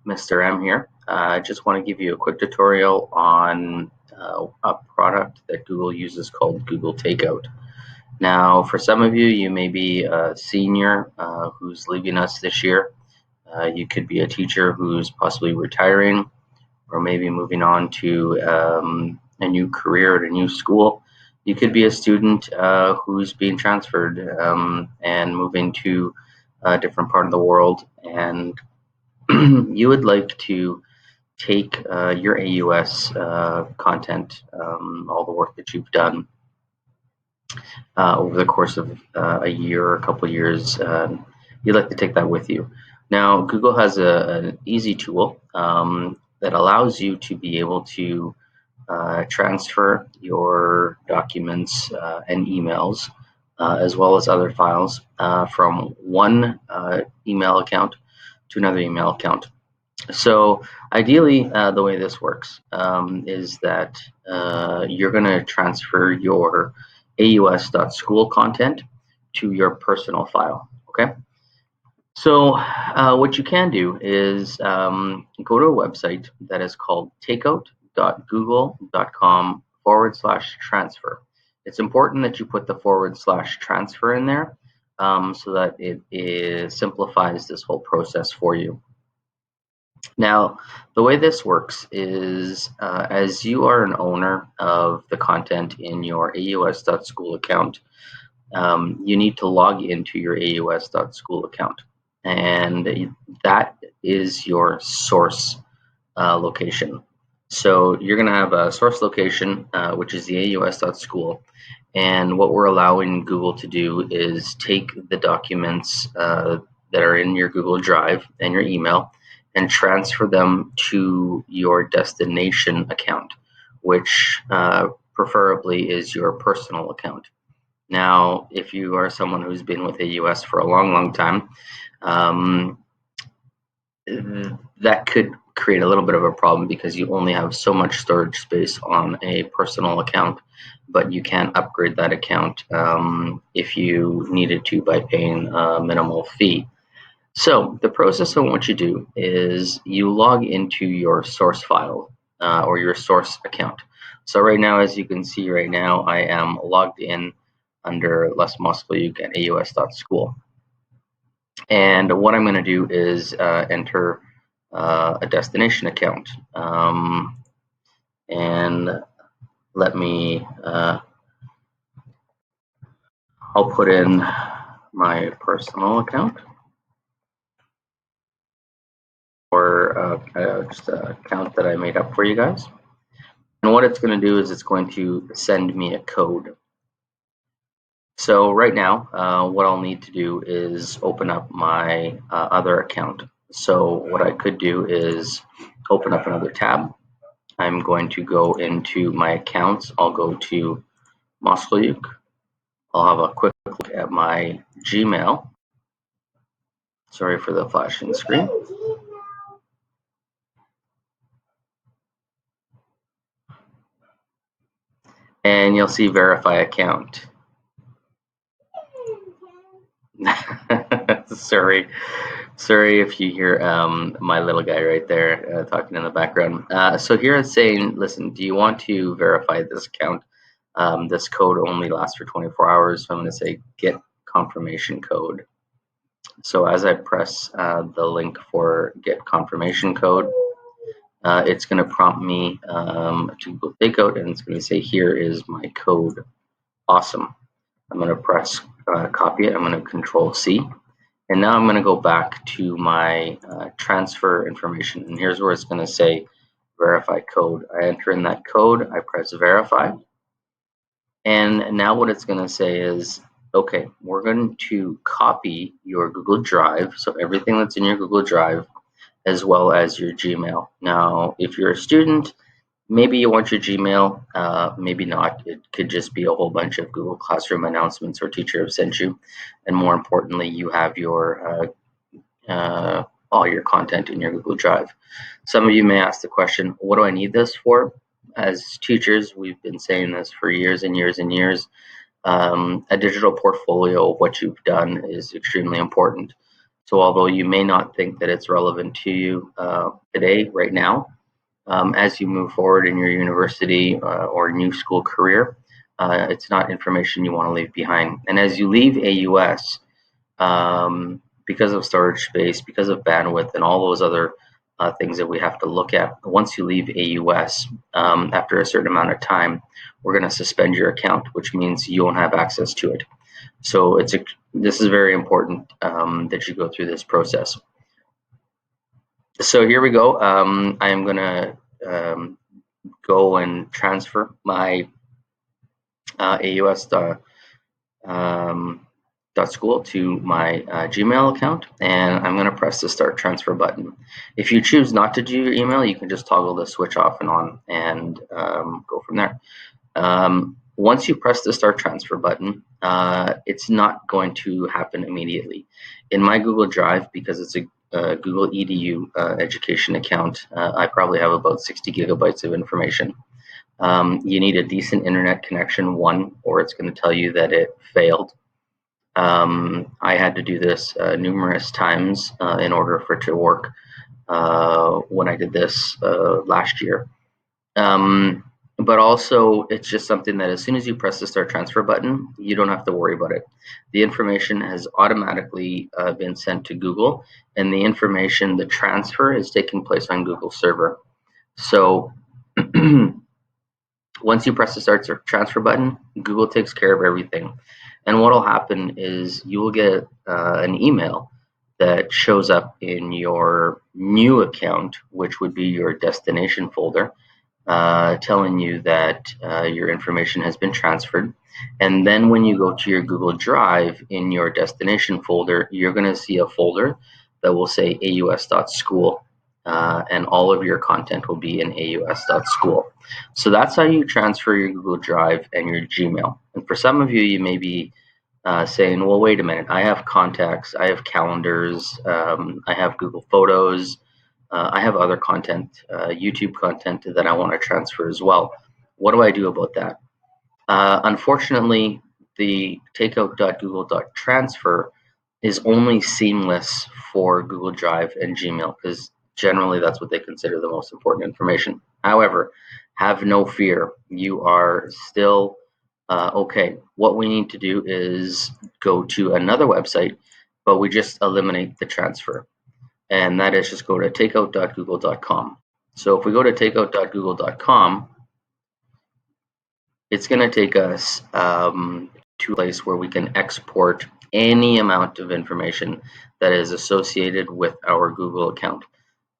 Mr. M here. I just want to give you a quick tutorial on a product that Google uses called Google Takeout. Now, for some of you, you may be a senior who's leaving us this year. You could be a teacher who's possibly retiring or maybe moving on to a new career at a new school. You could be a student who's being transferred and moving to a different part of the world, and you would like to take your AUS content, all the work that you've done over the course of a year or a couple of years, you'd like to take that with you. Now, Google has an easy tool that allows you to be able to transfer your documents and emails, as well as other files, from one email account to another email account. So ideally, the way this works is that you're going to transfer your AUS.school content to your personal file. Okay. So what you can do is go to a website that is called takeout.google.com/transfer. It's important that you put the /transfer in there so that it simplifies this whole process for you. Now, the way this works is as you are an owner of the content in your AUS.school account, you need to log into your AUS.school account, and that is your source location. So you're going to have a source location, which is the AUS.school, and what we're allowing Google to do is take the documents that are in your Google Drive and your email and transfer them to your destination account, which preferably is your personal account. Now, if you are someone who's been with AUS for a long time, that could create a little bit of a problem because you only have so much storage space on a personal account, but you can upgrade that account if you needed to by paying a minimal fee. So the process of what you do is you log into your source file or your source account. So right now, as you can see right now, I am logged in under Les Moskaliuk at AUS.school. And what I'm going to do is enter a destination account. And let me, I'll put in my personal account, or just an account that I made up for you guys. And what it's going to do is it's going to send me a code. So right now, what I'll need to do is open up my other account. So what I could do is open up another tab. I'm going to go into my accounts. I'll go to Moskaliuk. I'll have a quick look at my Gmail. Sorry for the flashing screen. And you'll see verify account. Sorry if you hear my little guy right there talking in the background. So here it's saying, listen, do you want to verify this account? This code only lasts for 24 hours. So I'm going to say get confirmation code. So as I press the link for get confirmation code, it's going to prompt me to Google Takeout, and it's going to say, here is my code. Awesome. I'm going to press copy it. I'm going to Control C. And now I'm going to go back to my transfer information. And here's where it's going to say verify code. I enter in that code. I press verify. And now what it's going to say is, okay, we're going to copy your Google Drive. So everything that's in your Google Drive, as well as your Gmail. Now, if you're a student, maybe you want your Gmail, maybe not. It could just be a whole bunch of Google Classroom announcements or teacher have sent you. And more importantly, you have your all your content in your Google Drive. Some of you may ask the question, what do I need this for? As teachers, we've been saying this for years and years and years. A digital portfolio of what you've done is extremely important. So although you may not think that it's relevant to you today, right now, as you move forward in your university or new school career, it's not information you want to leave behind. And as you leave AUS, because of storage space, because of bandwidth, and all those other things that we have to look at, once you leave AUS, after a certain amount of time, we're going to suspend your account, which means you won't have access to it. So this is very important that you go through this process. So here we go. I am going to go and transfer my AUS .school to my Gmail account, and I'm going to press the start transfer button. If you choose not to do your email, you can just toggle the switch off and on and go from there. Once you press the start transfer button, it's not going to happen immediately. In my Google Drive, because it's a Google EDU education account, I probably have about 60 gigabytes of information. You need a decent internet connection, or it's going to tell you that it failed. I had to do this numerous times in order for it to work when I did this last year. But also, it's just something that as soon as you press the start transfer button, you don't have to worry about it. The information has automatically been sent to Google, and the transfer is taking place on Google server. So once you press the start transfer button, Google takes care of everything. And what will happen is you will get an email that shows up in your new account, which would be your destination folder, telling you that your information has been transferred. And then when you go to your Google Drive in your destination folder, you're going to see a folder that will say aus.school, and all of your content will be in aus.school. So that's how you transfer your Google Drive and your Gmail. And for some of you, you may be saying, well, wait a minute, I have contacts, I have calendars, I have Google Photos, I have other content, YouTube content that I want to transfer as well. What do I do about that? Unfortunately, the takeout.google.transfer is only seamless for Google Drive and Gmail, because generally that's what they consider the most important information. However, have no fear, you are still okay. What we need to do is go to another website, but we just eliminate the transfer. And that is just go to takeout.google.com. So if we go to takeout.google.com, it's going to take us to a place where we can export any amount of information that is associated with our Google account.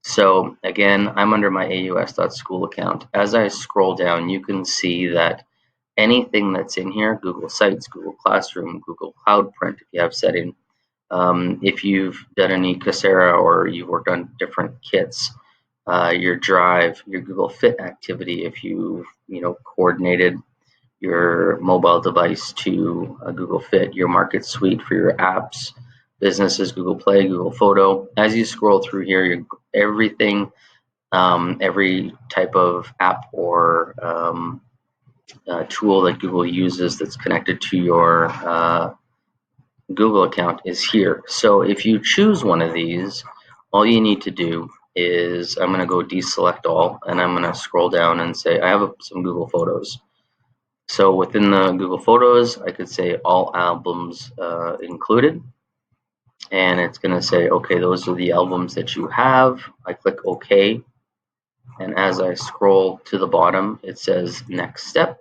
So again, I'm under my aus.school account. As I scroll down, you can see that anything that's in here, Google Sites, Google Classroom, Google Cloud Print, if you have setting, if you've done any Coursera or you've worked on different kits, your Drive, your Google Fit activity, if you've coordinated your mobile device to Google Fit, your Market Suite for your apps, businesses, Google Play, Google Photo. As you scroll through here, everything, every type of app or tool that Google uses that's connected to your Google account is here. So if you choose one of these, all you need to do is, I'm going to go deselect all, and I'm going to scroll down and say I have some Google Photos. So within the Google Photos, I could say all albums included, and it's going to say, okay, those are the albums that you have. I click OK, and as I scroll to the bottom, it says next step.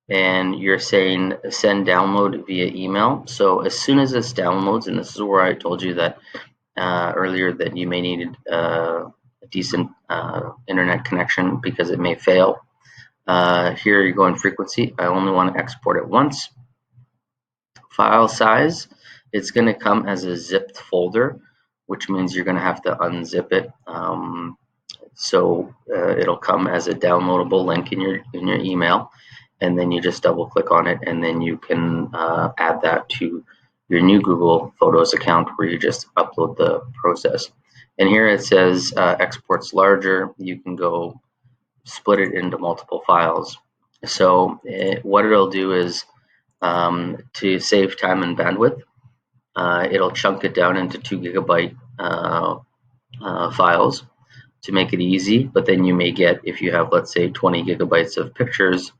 And you're saying send download via email. So as soon as this downloads, and this is where I told you that earlier that you may need a decent internet connection because it may fail. Here you go in frequency. I only want to export it once. File size, it's going to come as a zipped folder, which means you're going to have to unzip it. So it'll come as a downloadable link in your email, and then you just double click on it, and then you can add that to your new Google Photos account where you just upload the process. And here it says exports larger. You can go split it into multiple files. So what it'll do is to save time and bandwidth, It'll chunk it down into 2 GB files to make it easy, but then you may get, if you have, let's say, 20 GB of pictures,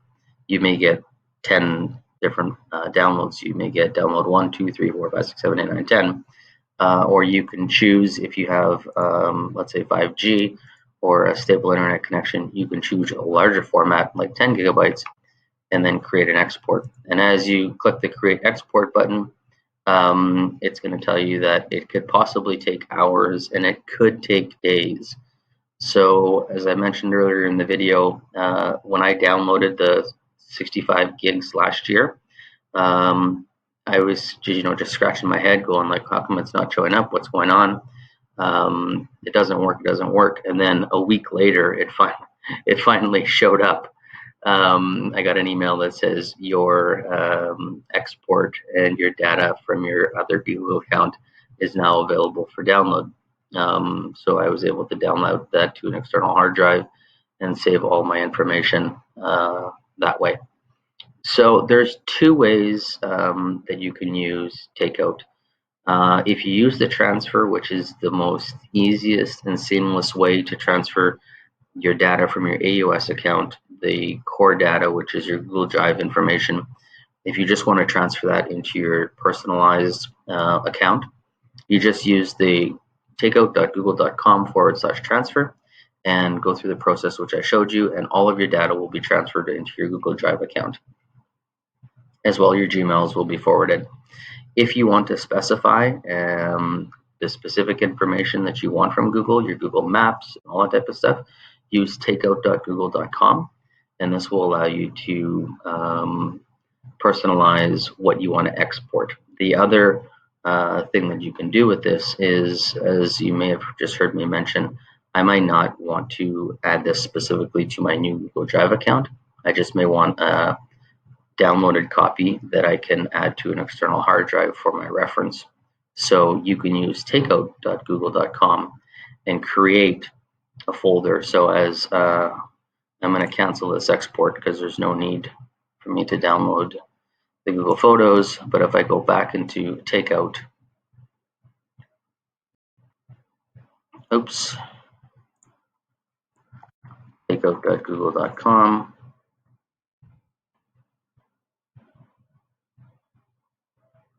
you may get 10 different downloads. You may get download 1, 2, 3, 4, 5, 6, 7, 8, 9, 10. Or you can choose, if you have, let's say, 5G or a stable internet connection, you can choose a larger format, like 10 GB, and then create an export. And as you click the Create Export button, it's going to tell you that it could possibly take hours and it could take days. So as I mentioned earlier in the video, when I downloaded the 65 gigs last year, I was just scratching my head going like, how come it's not showing up? What's going on? It doesn't work. And then a week later, it finally showed up. I got an email that says your export and your data from your other Google account is now available for download. So I was able to download that to an external hard drive and save all my information that way. So there's 2 ways that you can use Takeout. If you use the transfer, which is the most easiest and seamless way to transfer your data from your AUS account, the core data, which is your Google Drive information, if you just want to transfer that into your personalized account, you just use the takeout.google.com/transfer and go through the process which I showed you, and all of your data will be transferred into your Google Drive account. As well, your Gmails will be forwarded. If you want to specify the specific information that you want from Google, your Google Maps, and all that type of stuff, use takeout.google.com, and this will allow you to personalize what you want to export. The other thing that you can do with this is, as you may have just heard me mention, I might not want to add this specifically to my new Google Drive account. I just may want a downloaded copy that I can add to an external hard drive for my reference. So you can use takeout.google.com and create a folder. So as I'm going to cancel this export because there's no need for me to download the Google Photos, but if I go back into Takeout, takeout.google.com,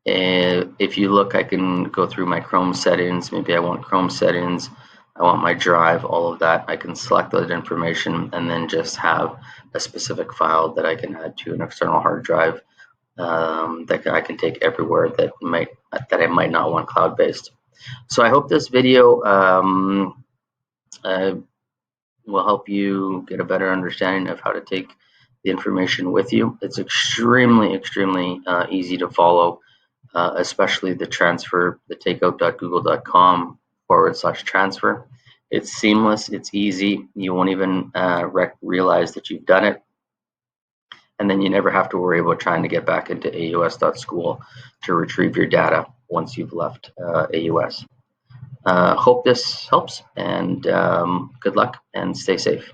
and if you look, I can go through my Chrome settings. Maybe I want Chrome settings, I want my drive, all of that. I can select that information and then just have a specific file that I can add to an external hard drive that I can take everywhere that I might not want cloud-based. So I hope this video will help you get a better understanding of how to take the information with you. It's extremely easy to follow, especially the transfer, the takeout.google.com/transfer. It's seamless, it's easy. You won't even realize that you've done it. And then you never have to worry about trying to get back into aus.school to retrieve your data once you've left AUS. Hope this helps, and good luck and stay safe.